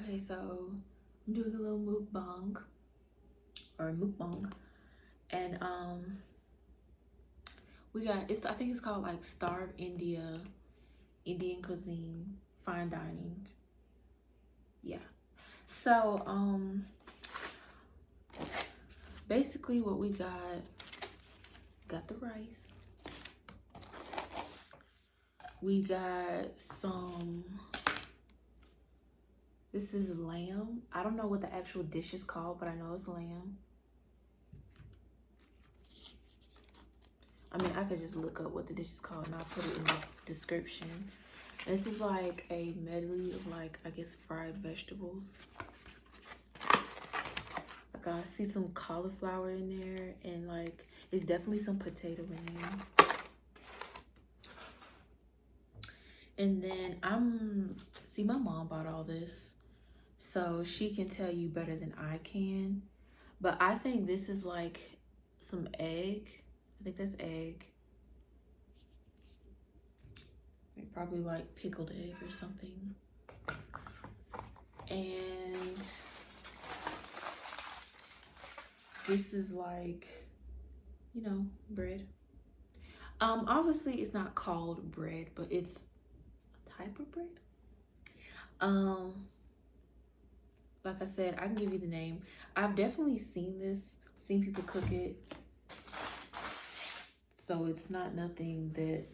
Okay, so I'm doing a little mukbang or mukbang, and we got I think it's called like Starve India, Indian cuisine, fine dining. Yeah. So basically what we got the rice. We got some. This is lamb. I don't know what the actual dish is called, but I know it's lamb. I mean, I could just look up what the dish is called and I'll put it in the description. This is like a medley of like, I guess, fried vegetables. Like I see some cauliflower in there and like, it's definitely some potato in there. And then see, my mom bought all this, so she can tell you better than I can. But I think this is like some egg. I think that's egg. Probably like pickled egg or something. And this is like, you know, bread. Obviously it's not called bread, but it's a type of bread. Like I said, I can give you the name. I've definitely seen people cook it. So it's not nothing that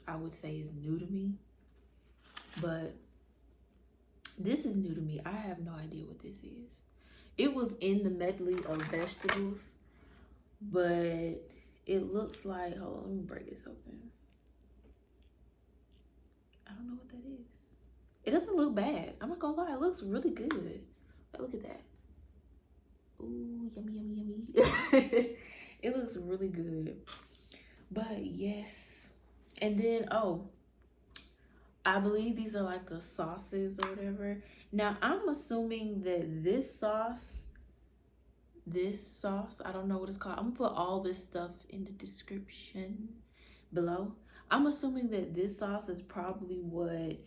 I would say is new to me. But this is new to me. I have no idea what this is. It was in the medley of vegetables, but it looks like, hold on, let me break this open. I don't know what that is. It doesn't look bad. I'm not gonna lie, it looks really good. Look at that. Ooh, yummy, yummy, yummy. It looks really good. But yes. And then, I believe these are like the sauces or whatever. Now, I'm assuming that this sauce, I don't know what it's called. I'm gonna put all this stuff in the description below. I'm assuming that this sauce is probably what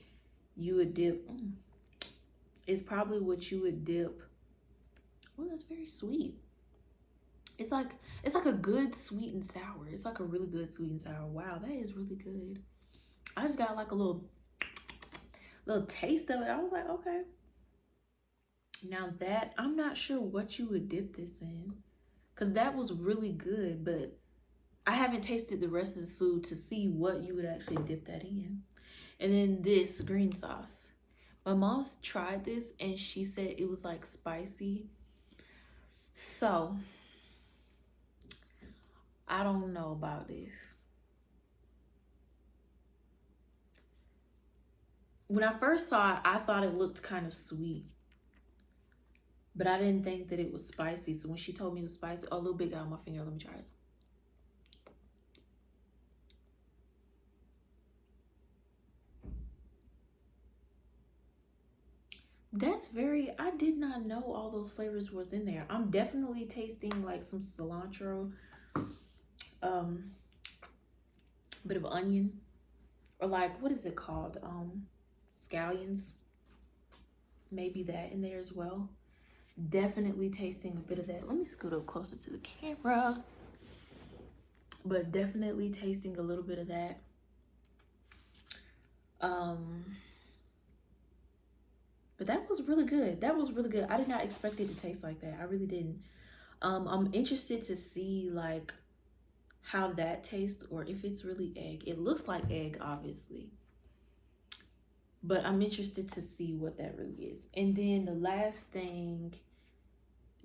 you would dip. It's probably what you would dip. Oh, that's very sweet. It's like a good sweet and sour. It's like a really good sweet and sour. Wow, that is really good. I just got like a little taste of it. I was like, okay. Now that, I'm not sure what you would dip this in, because that was really good, but I haven't tasted the rest of this food to see what you would actually dip that in. And then this green sauce. My mom's tried this and she said it was like spicy. So, I don't know about this. When I first saw it, I thought it looked kind of sweet. But I didn't think that it was spicy. So when she told me it was spicy, a little bit got on my finger. Let me try it. That's very, I did not know all those flavors was in there. I'm definitely tasting like some cilantro, bit of onion, or like, what is it called? Scallions. Maybe that in there as well. Definitely tasting a bit of that. Let me scoot up closer to the camera. But definitely tasting a little bit of that. But that was really good. That was really good. I did not expect it to taste like that. I really didn't. I'm interested to see like how that tastes, or if it's really egg. It looks like egg, obviously. But I'm interested to see what that really is. And then the last thing,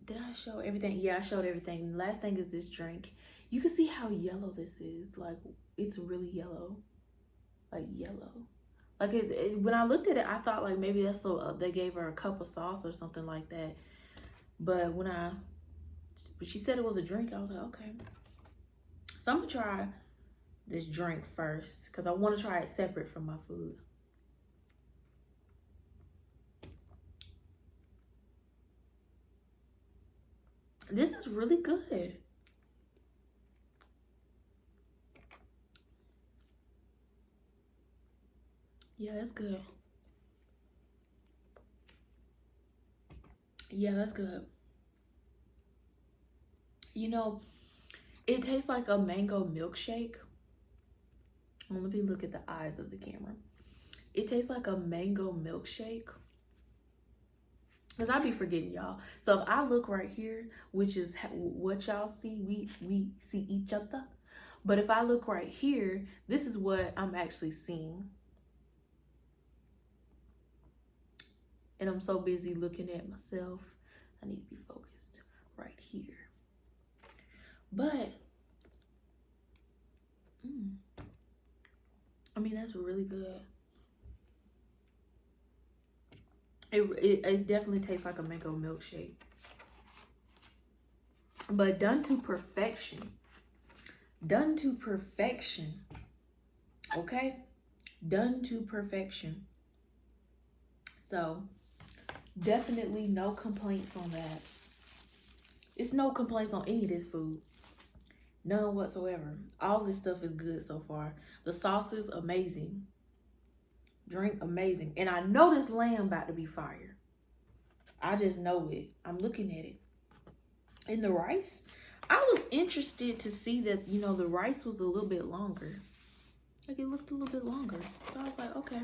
did I show everything? Yeah, I showed everything. The last thing is this drink. You can see how yellow this is. Like, it's really yellow. Like, yellow. Like, when I looked at it, I thought like maybe that's so they gave her a cup of sauce or something like that. But when she said it was a drink, I was like, okay. So I'm gonna try this drink first because I want to try it separate from my food. This is really good. Yeah, that's good. Yeah, that's good. You know, it tastes like a mango milkshake. Let me look at the eyes of the camera. It tastes like a mango milkshake. Because I be forgetting y'all. So if I look right here, which is what y'all see, we see each other. But if I look right here, this is what I'm actually seeing. And I'm so busy looking at myself. I need to be focused right here. But, I mean, that's really good. It definitely tastes like a mango milkshake. But done to perfection. Done to perfection. Okay? Done to perfection. So, definitely no complaints on that. It's no complaints on any of this food. None whatsoever. All this stuff is good so far. The sauce is amazing. Drink amazing. And I know this lamb about to be fire. I just know it. I'm looking at it. And the rice, I was interested to see that, you know, the rice was a little bit longer. Like it looked a little bit longer. So I was like, okay.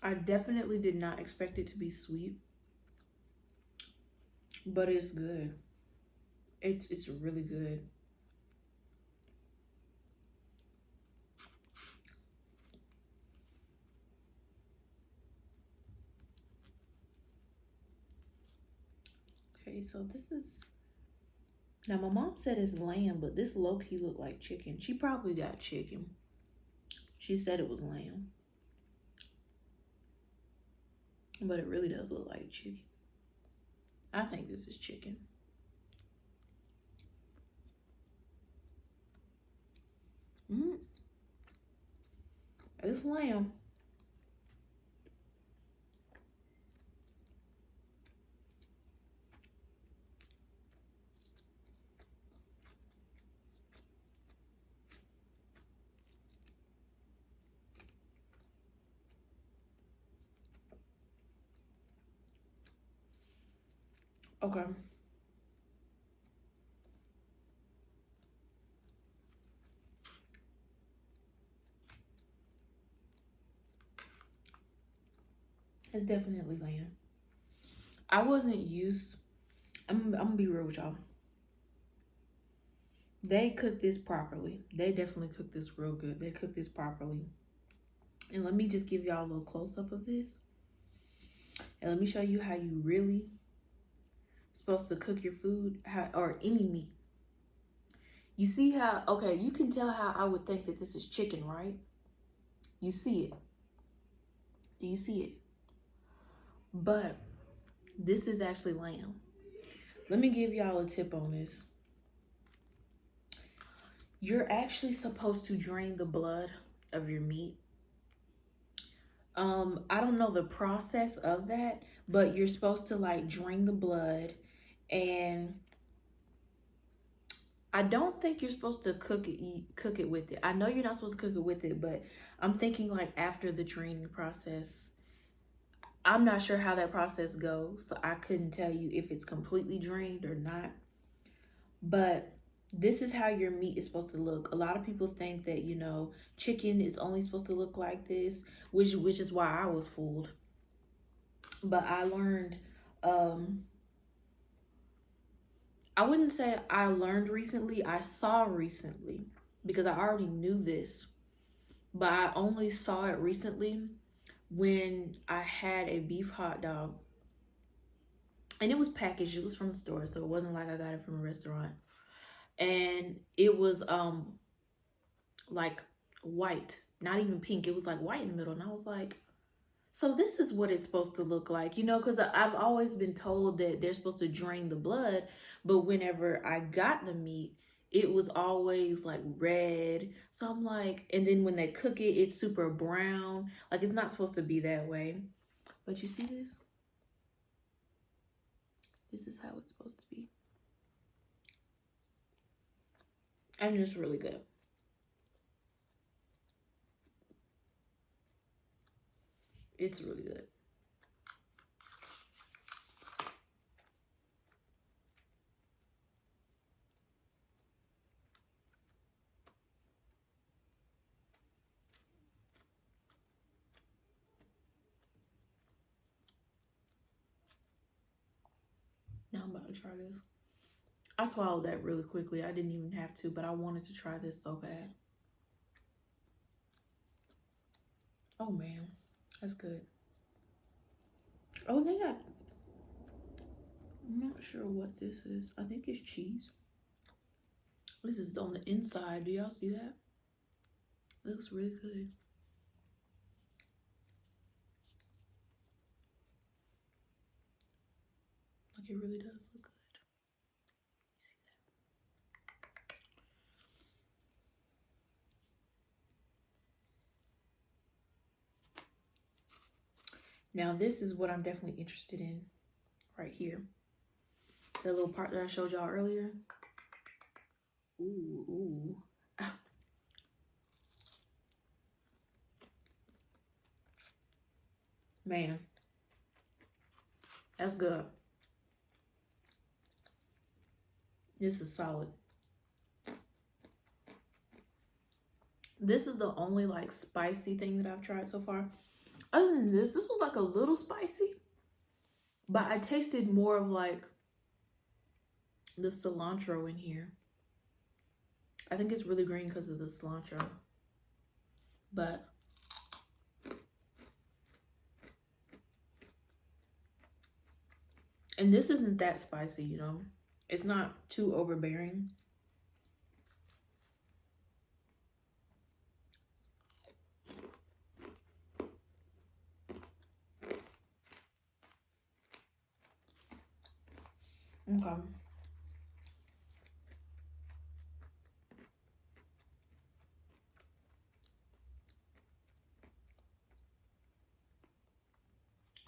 I definitely did not expect it to be sweet. But it's good. It's really good. Okay, so this is, now my mom said it's lamb, but this low-key looked like chicken. She probably got chicken. She said it was lamb. But it really does look like chicken. I think this is chicken. It's lamb. Okay. It's definitely lamb. I wasn't used. I'm gonna be real with y'all. They cook this properly. They definitely cook this real good. They cook this properly. And let me just give y'all a little close-up of this. And let me show you how you really supposed to cook your food, or any meat. You see how, okay, you can tell how I would think that this is chicken, right? You see it. Do you see it? But this is actually lamb. Let me give y'all a tip on this. You're actually supposed to drain the blood of your meat. I don't know the process of that, but you're supposed to like drain the blood, and I don't think you're supposed to cook it with it. I know you're not supposed to cook it with it, but I'm thinking like after the draining process. I'm not sure how that process goes, so I couldn't tell you if it's completely drained or not. But this is how your meat is supposed to look. A lot of people think that, you know, chicken is only supposed to look like this, which is why I was fooled. But I learned, I wouldn't say I learned recently, I saw recently, because I already knew this, but I only saw it recently when I had a beef hot dog. And it was packaged, it was from the store, so it wasn't like I got it from a restaurant. And it was like white, not even pink. It was like white in the middle. And I was like, so this is what it's supposed to look like, you know, because I've always been told that they're supposed to drain the blood. But whenever I got the meat, it was always like red. So I'm like, and then when they cook it, it's super brown. Like it's not supposed to be that way. But you see this? This is how it's supposed to be. And it's really good. It's really good. Now I'm about to try this. I swallowed that really quickly. I didn't even have to, but I wanted to try this so bad. Oh man, that's good. Oh, they got, I'm not sure what this is. I think it's cheese. This is on the inside. Do y'all see that? It looks really good. Like, it really does look good. See that? Now, this is what I'm definitely interested in right here. That little part that I showed y'all earlier. Ooh, ooh. Ah. Man, that's good. This is solid. This is the only like spicy thing that I've tried so far. Other than this was like a little spicy, but I tasted more of like the cilantro in here. I think it's really green because of the cilantro. But and this isn't that spicy, you know. It's not too overbearing. Okay.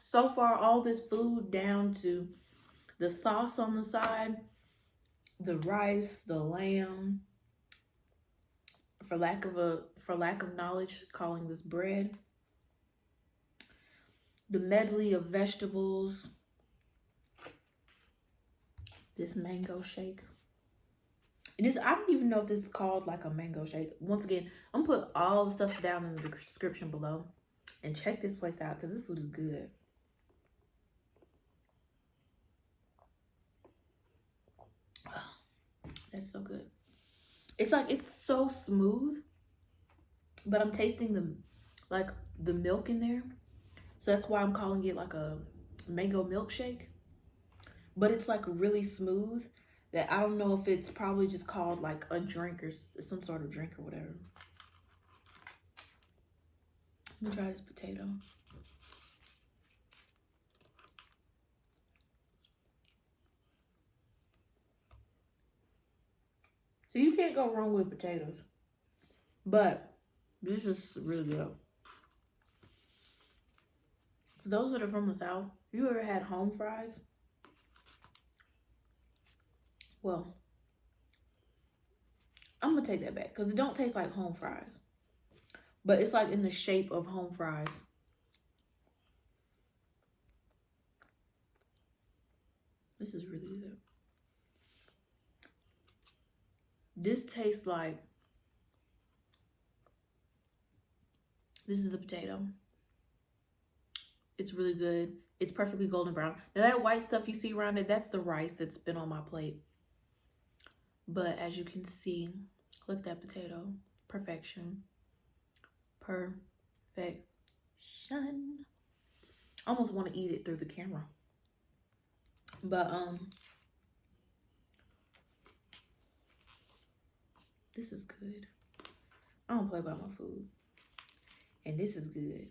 So far, all this food down to the sauce on the side, the rice, the lamb, for lack of knowledge, calling this bread, the medley of vegetables, this mango shake. And this, I don't even know if this is called like a mango shake. Once again, I'm gonna put all the stuff down in the description below. And check this place out because this food is good. Oh, that's so good. It's like, it's so smooth, but I'm tasting the milk in there. So that's why I'm calling it like a mango milkshake. But it's like really smooth that I don't know if it's probably just called like a drink or some sort of drink or whatever. Let me try this potato. So you can't go wrong with potatoes. But this is really good. For those that are from the South, if you ever had home fries, well, I'm gonna take that back because it don't taste like home fries. But it's like in the shape of home fries. This is really good. This tastes like, this is the potato. It's really good. It's perfectly golden brown. Now that white stuff you see around it, that's the rice that's been on my plate. But as you can see, look at that potato. Perfection. Perfection. I almost want to eat it through the camera. But this is good. I don't play about my food. And this is good.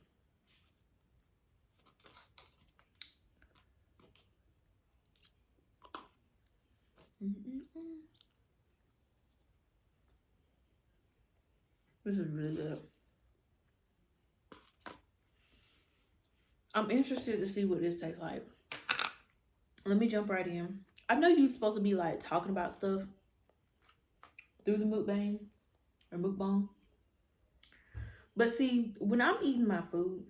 This is really good. I'm interested to see what this tastes like. let me jump right in. I know you're supposed to be like talking about stuff through the mukbang or mukbang, but see, when I'm eating my food,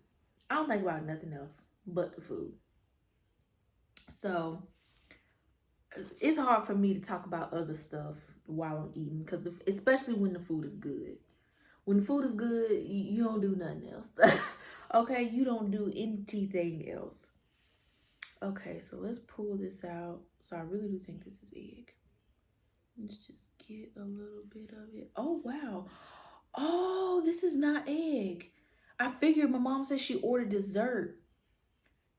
I don't think about nothing else but the food. So it's hard for me to talk about other stuff while I'm eating, because especially when the food is good. When the food is good, you don't do nothing else. Okay, you don't do anything else. Okay, so let's pull this out. So I really do think this is egg. Let's just get a little bit of it. Oh, wow. Oh, this is not egg. I figured my mom said she ordered dessert.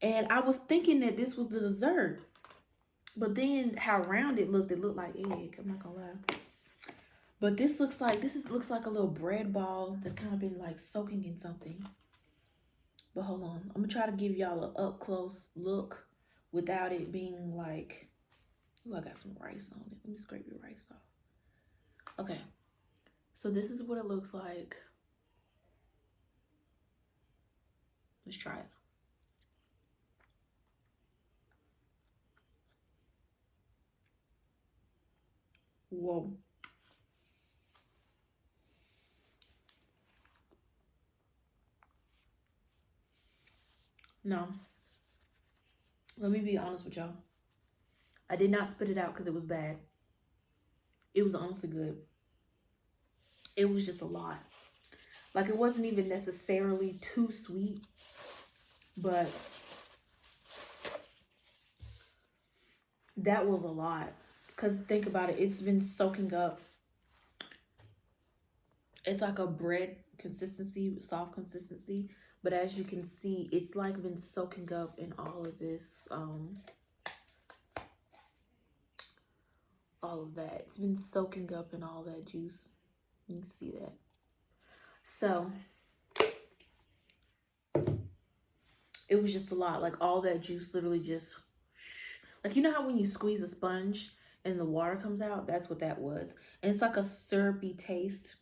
And I was thinking that this was the dessert. But then how round it looked like egg. I'm not gonna lie. But this looks like a little bread ball that's kind of been like soaking in something. But hold on. I'm gonna try to give y'all an up close look without it being like, ooh, I got some rice on it. Let me scrape your rice off. Okay. So this is what it looks like. Let's try it. Whoa. No. Let me be honest with y'all. I did not spit it out because it was bad. It was honestly good. It was just a lot. Like, it wasn't even necessarily too sweet, but that was a lot. Because think about it, it's been soaking up. It's like a bread consistency, soft consistency. But as you can see, it's like been soaking up in all of this, all of that. It's been soaking up in all that juice. You can see that. So it was just a lot. Like, all that juice literally just, like, you know how when you squeeze a sponge and the water comes out? That's what that was. And it's like a syrupy taste.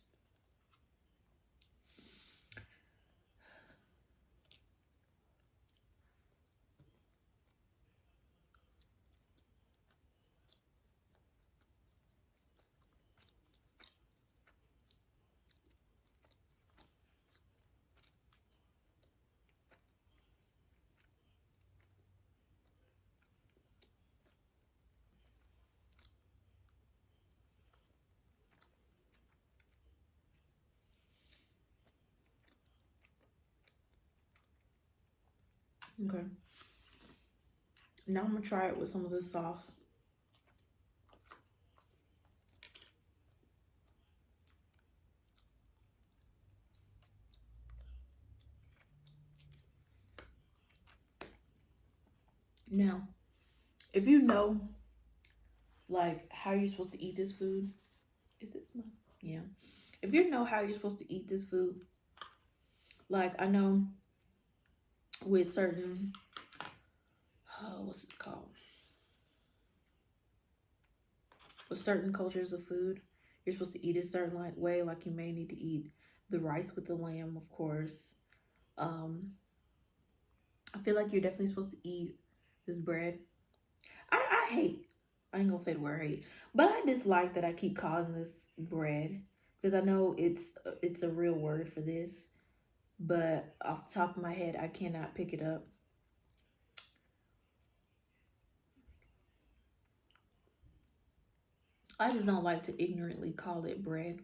Okay. Now I'm gonna try it with some of this sauce. Now, if you know, like, how you're supposed to eat this food, is it smell? Yeah. If you know how you're supposed to eat this food, like, I know with certain, what's it called? With certain cultures of food, you're supposed to eat a certain way. Like, you may need to eat the rice with the lamb, of course. I feel like you're definitely supposed to eat this bread. I hate, I ain't gonna say the word hate, but I dislike that I keep calling this bread, because I know it's a real word for this, but off the top of my head, I cannot pick it up. I just don't like to ignorantly call it bread.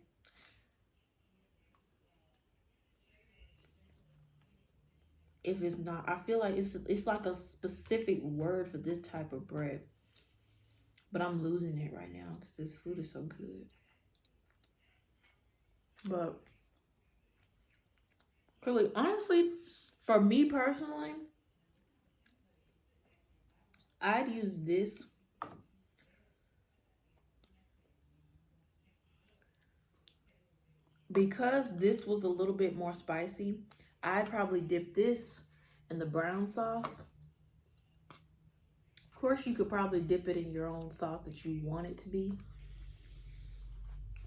If it's not, I feel like it's like a specific word for this type of bread, but I'm losing it right now because this food is so good. But really, honestly, for me personally, I'd use this because this was a little bit more spicy. I'd probably dip this in the brown sauce. Of course, you could probably dip it in your own sauce that you want it to be.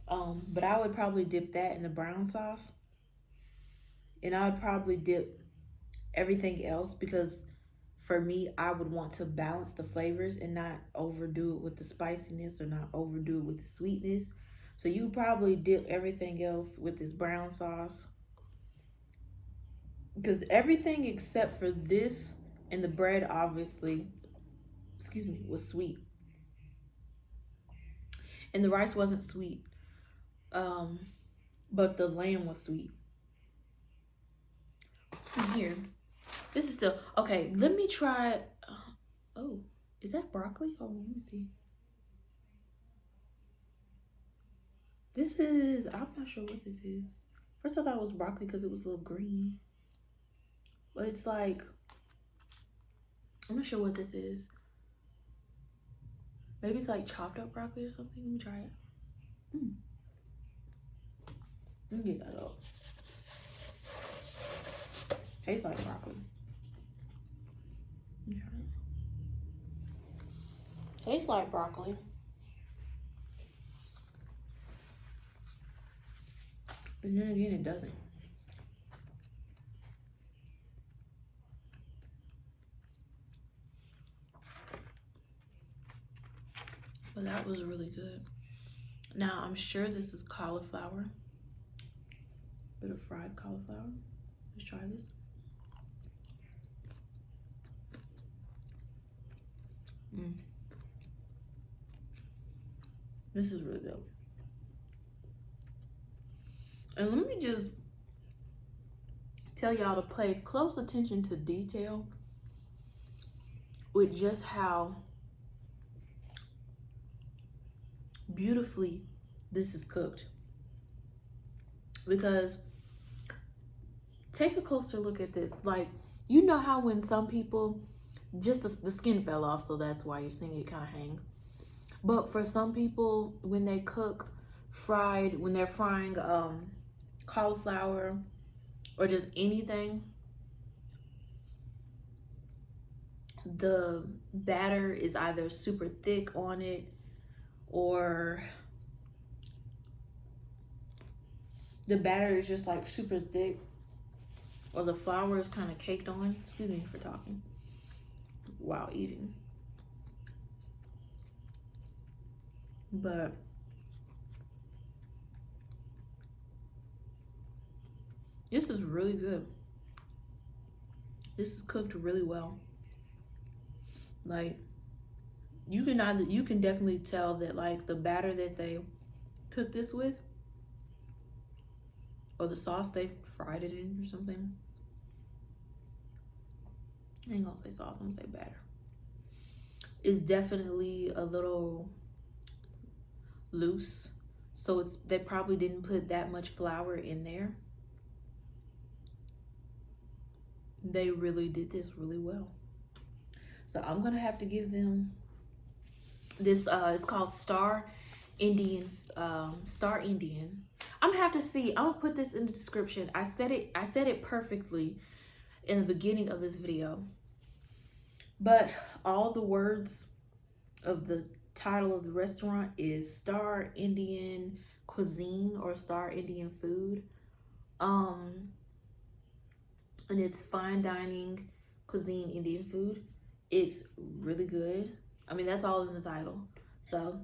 But I would probably dip that in the brown sauce. And I would probably dip everything else, because for me, I would want to balance the flavors and not overdo it with the spiciness or not overdo it with the sweetness. So you probably dip everything else with this brown sauce, because everything except for this and the bread, obviously, excuse me, was sweet. And the rice wasn't sweet. But the lamb was sweet. See here. This is still okay. Let me try. Oh, is that broccoli? Oh, let me see. This is. I'm not sure what this is. First, I thought it was broccoli because it was a little green. But it's like, I'm not sure what this is. Maybe it's like chopped up broccoli or something. Let me try it. Let me get that up. Tastes like broccoli. Tastes like broccoli. But then again, it doesn't. But that was really good. Now, I'm sure this is cauliflower. Bit of fried cauliflower. Let's try this. This is really good. And let me just tell y'all to pay close attention to detail with just how beautifully this is cooked. Because take a closer look at this. Like, you know how when some people, just the skin fell off, so that's why you're seeing it kind of hang. But for some people, when they cook when they're frying cauliflower or just anything, the batter is either super thick on it or the batter is just like super thick, or the flour is kind of caked on. Excuse me for talking while eating. But this is really good. This is cooked really well. Like, you can definitely tell that, like, the batter that they cooked this with, or the sauce they fried it in or something. I ain't gonna say sauce, I'm gonna say batter. Is definitely a little loose. So they probably didn't put that much flour in there. They really did this really well. So I'm gonna have to give them this. It's called Star Indian. Star Indian. I'm gonna have to see. I'm gonna put this in the description. I said it perfectly in the beginning of this video. But all the words of the title of the restaurant is Star Indian Cuisine or Star Indian Food. And it's fine dining cuisine Indian food. It's really good. I mean, that's all in the title. So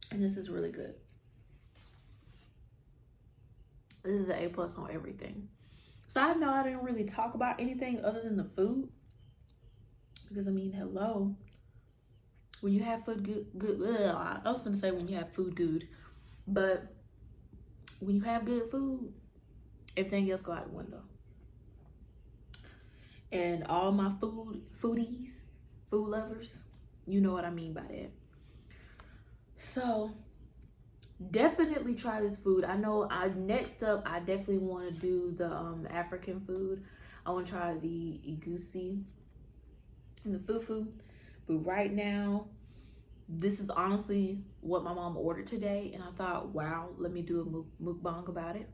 and this is really good. This is an A+ on everything. So I know I didn't really talk about anything other than the food, because I mean, hello, when you have food good, I was gonna say when you have food good, but when you have good food, everything else go out the window. And all my foodies, food lovers, you know what I mean by that. So definitely try this food. I know next up, I definitely want to do the African food. I want to try the egusi and the fufu. But right now, this is honestly what my mom ordered today. And I thought, wow, let me do a mukbang about it.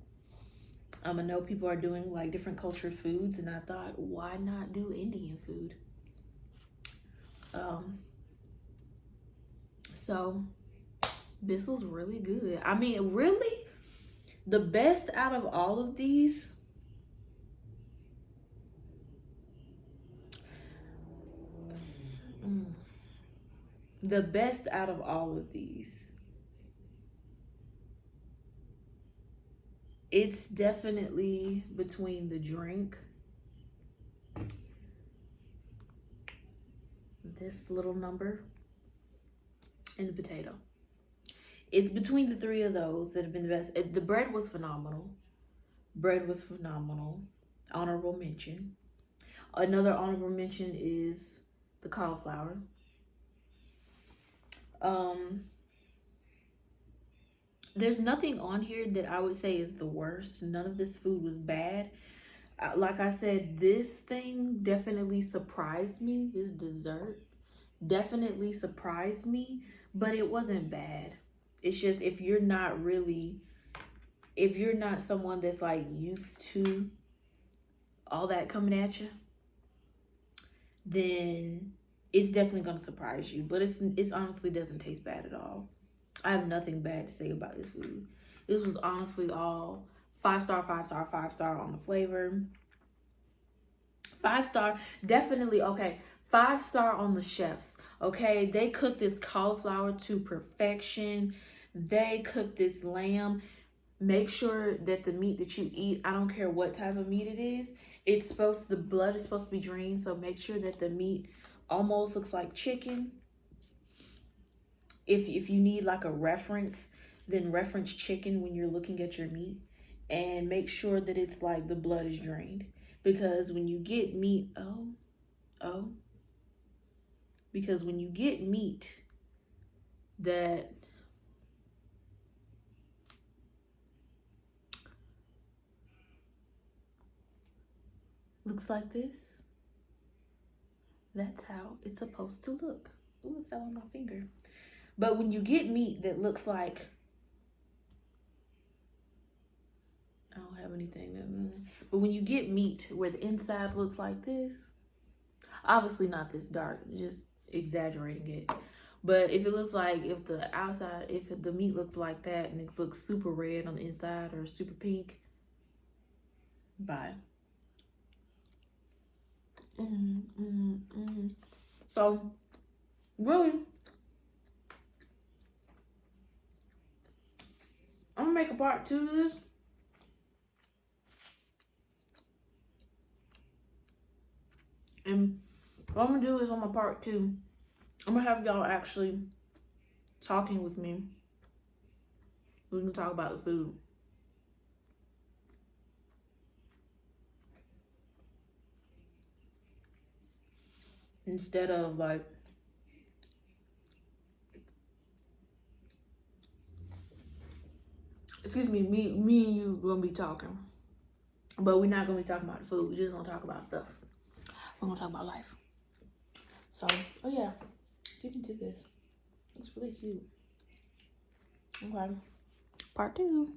I know people are doing like different cultured foods, and I thought, why not do Indian food? So this was really good. I mean, really, the best out of all of these the best out of all of these, it's definitely between the drink, this little number, and the potato. It's between the three of those that have been the best. The bread was phenomenal. Bread was phenomenal. Honorable mention. Another honorable mention is the cauliflower. There's nothing on here that I would say is the worst. None of this food was bad. Like I said, this thing definitely surprised me. This dessert definitely surprised me, but it wasn't bad. It's just if you're not someone that's like used to all that coming at you, then it's definitely gonna surprise you. But it's honestly doesn't taste bad at all. I have nothing bad to say about this food. This was honestly all 5-star, 5-star, 5-star on the flavor. 5-star, definitely okay. 5-star on the chefs. Okay, they cooked this cauliflower to perfection. They cooked this lamb. Make sure that the meat that you eat, I don't care what type of meat it is, the blood is supposed to be drained. So make sure that the meat almost looks like chicken. If you need like a reference, then reference chicken when you're looking at your meat, and make sure that it's like the blood is drained, because when you get meat, because when you get meat that looks like this, that's how it's supposed to look. Ooh, it fell on my finger. But when you get meat that looks like, I don't have anything, but when you get meat where the inside looks like this, obviously not this dark, just exaggerating it. But if it looks like, if the meat looks like that and it looks super red on the inside or super pink, bye. So, really, I'm gonna make a part 2 to this. And what I'm gonna do is on my part 2, I'm gonna have y'all actually talking with me. We can talk about the food. Instead of like, excuse me, me and you gonna be talking. But we're not gonna be talking about the food. We're just gonna talk about stuff. We're gonna talk about life. So, oh yeah, get into this. It's really cute. Okay, part 2.